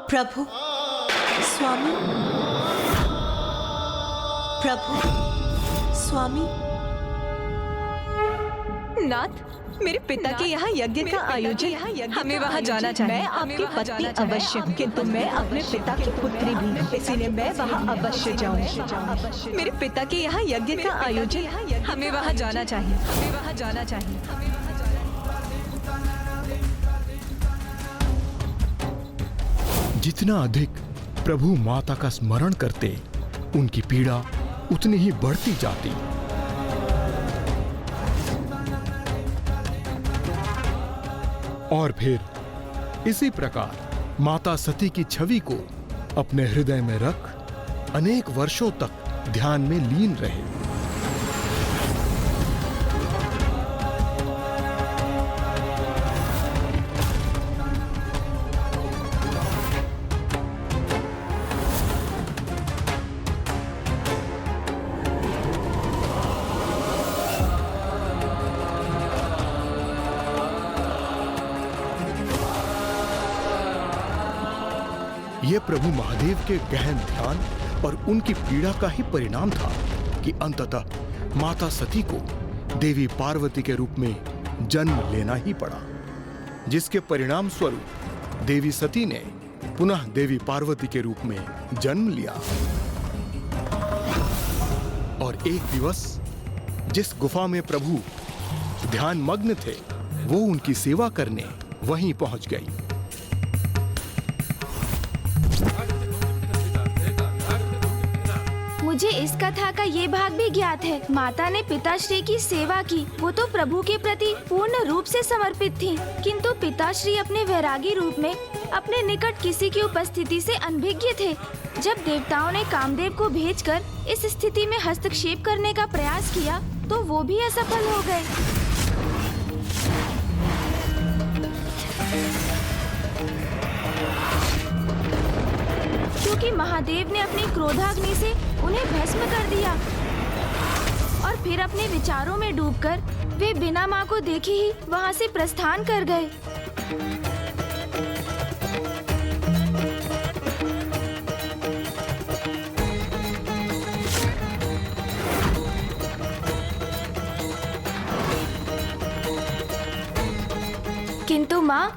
प्रभु, स्वामी, प्रभु, स्वामी। नाथ, मेरे पिता के यहाँ यज्ञ का आयोजन, हमें वहाँ जाना चाहिए। मैं आपकी पत्नी अवश्य हूँ, किंतु मैं अपने पिता की पुत्री भी, इसीलिए मैं वहाँ अवश्य जाऊँगी। मेरे पिता के यहाँ यज्ञ का आयोजन, हमें वहाँ जाना चाहिए। हमें वहाँ जाना चाहिए। जितना अधिक प्रभु माता का स्मरण करते, उनकी पीड़ा उतनी ही बढ़ती जाती। और फिर इसी प्रकार माता सती की छवि को अपने हृदय में रख अनेक वर्षों तक ध्यान में लीन रहे। यह प्रभु महादेव के गहन ध्यान और उनकी पीड़ा का ही परिणाम था कि अंततः माता सती को देवी पार्वती के रूप में जन्म लेना ही पड़ा, जिसके परिणाम स्वरूप देवी सती ने पुनः देवी पार्वती के रूप में जन्म लिया। और एक दिवस जिस गुफा में प्रभु ध्यान मग्न थे, वो उनकी सेवा करने वहीं पहुंच गई। मुझे इस कथा का ये भाग भी ज्ञात है। माता ने पिताश्री की सेवा की, वो तो प्रभु के प्रति पूर्ण रूप से समर्पित थी, किंतु पिताश्री अपने वैरागी रूप में अपने निकट किसी की उपस्थिति से अनभिज्ञ थे। जब देवताओं ने कामदेव को भेजकर इस स्थिति में हस्तक्षेप करने का प्रयास किया, तो वो भी असफल हो गए। क्योंकि महादेव ने अपनी क्रोधाग्नि से उन्हें भस्म कर दिया और फिर अपने विचारों में डूबकर वे बिना माँ को देखे ही वहाँ से प्रस्थान कर गए। किंतु माँ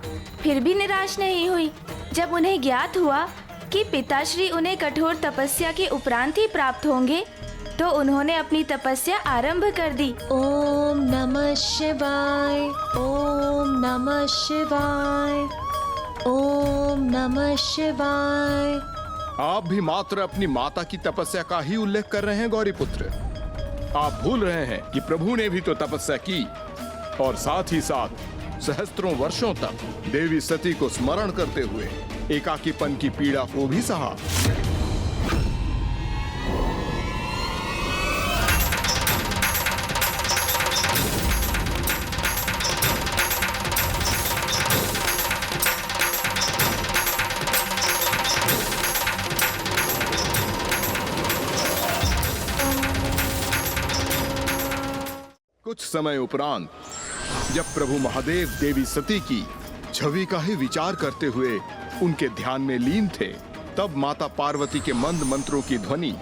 फिर भी निराश नहीं हुई। जब उन्हें ज्ञात हुआ कि पिताश्री उन्हें कठोर तपस्या के उपरांत ही प्राप्त होंगे, तो उन्होंने अपनी तपस्या आरंभ कर दी। ओम नमः शिवाय, ओम नमः शिवाय, ओम नमः शिवाय। आप भी मात्र अपनी माता की तपस्या का ही उल्लेख कर रहे हैं गौरी पुत्र। आप भूल रहे हैं कि प्रभु ने भी तो तपस्या की और साथ ही साथ सहस्त्रों वर्षों तक देवी सती को स्मरण करते हुए एकाकीपन की पीड़ा को भी सहा। कुछ समय उपरांत जब प्रभु महादेव देवी सती की छवि का ही विचार करते हुए उनके ध्यान में लीन थे, तब माता पार्वती के मंद मंत्रों की ध्वनि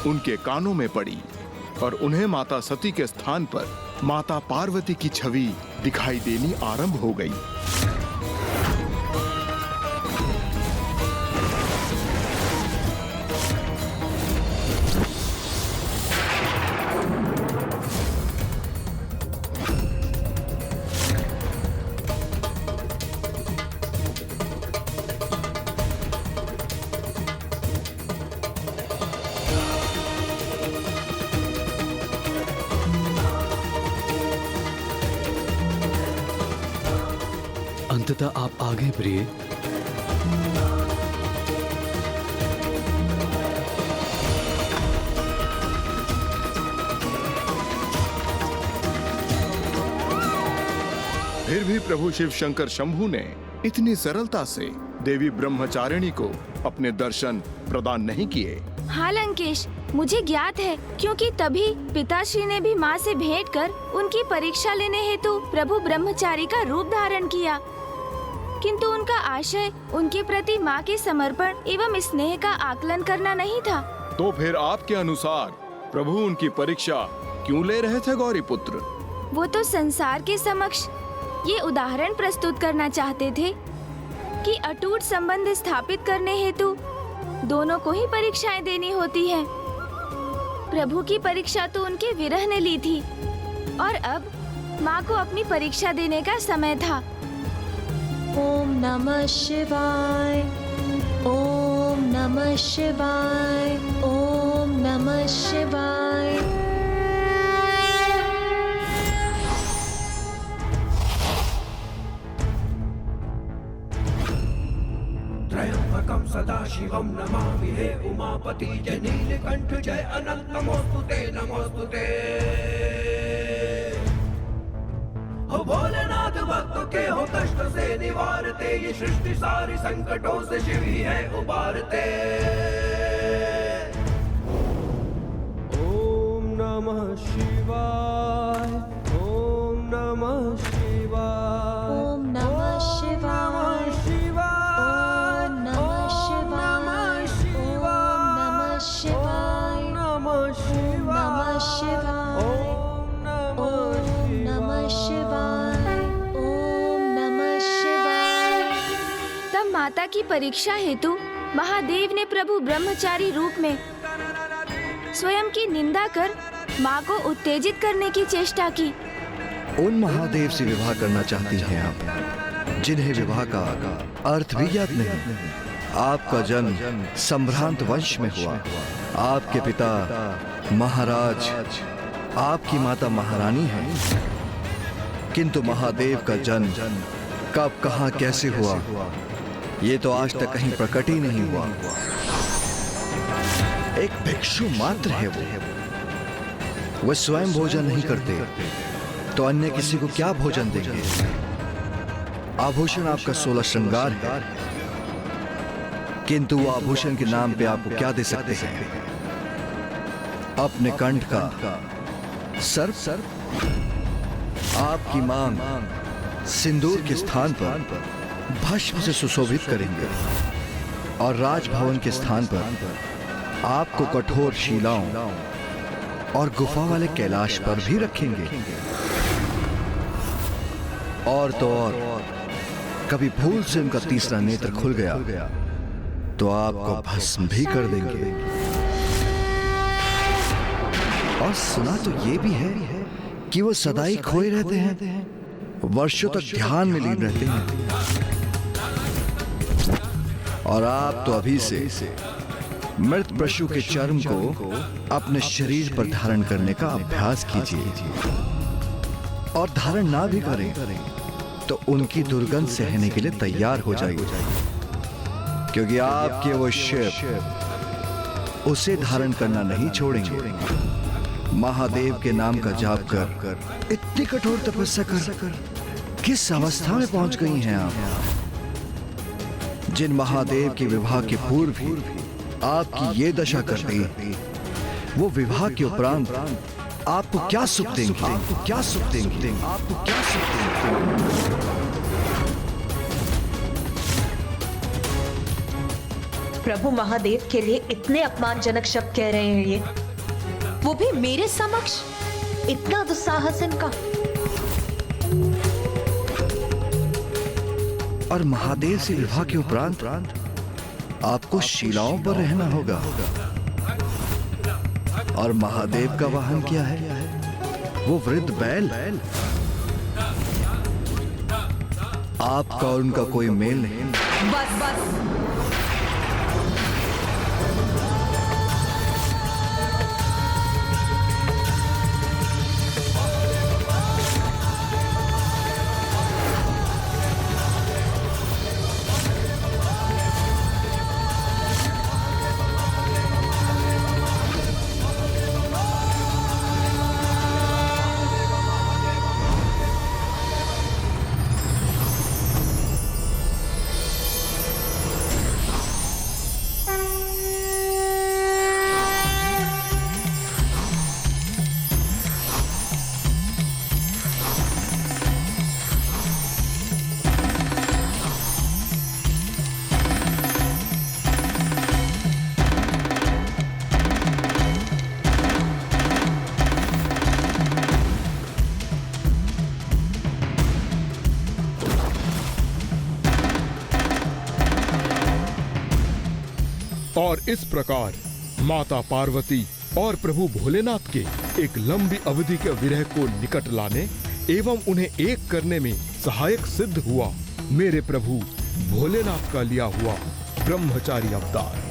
उनके कानों में पड़ी और उन्हें माता सती के स्थान पर माता पार्वती की छवि दिखाई देनी आरंभ हो गई। अंततः आप आ गए प्रिय। फिर भी प्रभु शिव शंकर शंभू ने इतनी सरलता से देवी ब्रह्मचारिणी को अपने दर्शन प्रदान नहीं किए। हाँ लंकेश, मुझे ज्ञात है, क्योंकि तभी पिताश्री ने भी माँ से भेंट कर उनकी परीक्षा लेने हेतु प्रभु ब्रह्मचारी का रूप धारण किया। किंतु उनका आशय उनके प्रति माँ के समर्पण एवं स्नेह का आकलन करना नहीं था। तो फिर आपके अनुसार प्रभु उनकी परीक्षा क्यों ले रहे थे गौरी पुत्र? वो तो संसार के समक्ष ये उदाहरण प्रस्तुत करना चाहते थे कि अटूट संबंध स्थापित करने हेतु दोनों को ही परीक्षाएं देनी होती हैं। प्रभु की परीक्षा तो उनके विरह ने ली थी और अब माँ को अपनी परीक्षा देने का समय था। ओम नमः शिवाय, ओम नमः शिवाय, ओम नमः शिवाय। त्रयंबकं सदाशिवं नमामि हे उमापति जय नीलकंठ जय अनंत नमोस्तुते नमोस्तुते। हो भोलेनाथ भक्तों के हो कष्ट से निवारते, ये सृष्टि सारी संकटों से शिव ही है उबारते। ओम नमः शिवाय, ओम नमः शिवाय, ओम नमः शिवाय, ओम नमः शिवाय, ओम नमः शिवाय, ओम नमः शिवाय, ओम नमः शिवाय। तब माता की परीक्षा हेतु महादेव ने प्रभु ब्रह्मचारी रूप में स्वयं की निंदा कर माँ को उत्तेजित करने की चेष्टा की। उन महादेव से विवाह करना चाहती हैं आप, जिन्हें विवाह का अर्थ भी ज्ञात नहीं। आपका जन्म संभ्रांत वंश में हुआ। आपके पिता महाराज, आपकी माता महारानी है, किंतु महादेव का जन्म कब, कहां, कैसे हुआ, ये तो आज तक कहीं प्रकट ही नहीं हुआ। एक भिक्षु मात्र है वो स्वयं भोजन नहीं करते तो अन्य किसी को क्या भोजन देंगे। आभूषण आपका 16 श्रृंगार है, किंतु वो आभूषण के नाम पे आपको क्या दे सकते हैं? अपने कंठ का सर्प। आपकी मांग सिंदूर के स्थान पर भस्म से सुशोभित करेंगे और राजभवन के स्थान पर आपको कठोर शिलाओं और गुफा वाले कैलाश पर भी रखेंगे। और तो और कभी भूल से उनका तीसरा नेत्र खुल गया तो आपको भस्म भी कर देंगे। और सुना तो ये भी है कि वो सदाई खोए रहते हैं, वर्षों तक ध्यान में लीन रहते हैं। और आप तो अभी से मृत पशु के चर्म को अपने शरीर पर धारण करने का अभ्यास कीजिए। और धारण ना भी करें तो उनकी दुर्गंध सहने के लिए तैयार हो जाइए, क्योंकि आपके वो शिव उसे धारण करना नहीं छोड़ेंगे। महादेव के नाम का जाप कर इतनी कठोर तपस्या कर किस अवस्था में पहुंच गई हैं आप? जिन महादेव के विवाह के पूर्व ही आपकी ये दशा कर दी, वो विवाह के उपरांत आपको क्या सुख देंगे? आपको क्या सुख देंगे? आपको क्या सुख देंगे? प्रभु महादेव के लिए इतने अपमानजनक शब्द कह रहे हैं ये, वो भी मेरे समक्ष। इतना दुस्साहस इनका। और महादेव से विवाह के उपरांत आपको शिलाओं पर रहना होगा। और महादेव का वाहन क्या है? वो वृद्ध बैल। आपका और उनका कोई मेल नहीं। बस बस। और इस प्रकार माता पार्वती और प्रभु भोलेनाथ के एक लंबी अवधि के विरह को निकट लाने एवं उन्हें एक करने में सहायक सिद्ध हुआ मेरे प्रभु भोलेनाथ का लिया हुआ ब्रह्मचारी अवतार।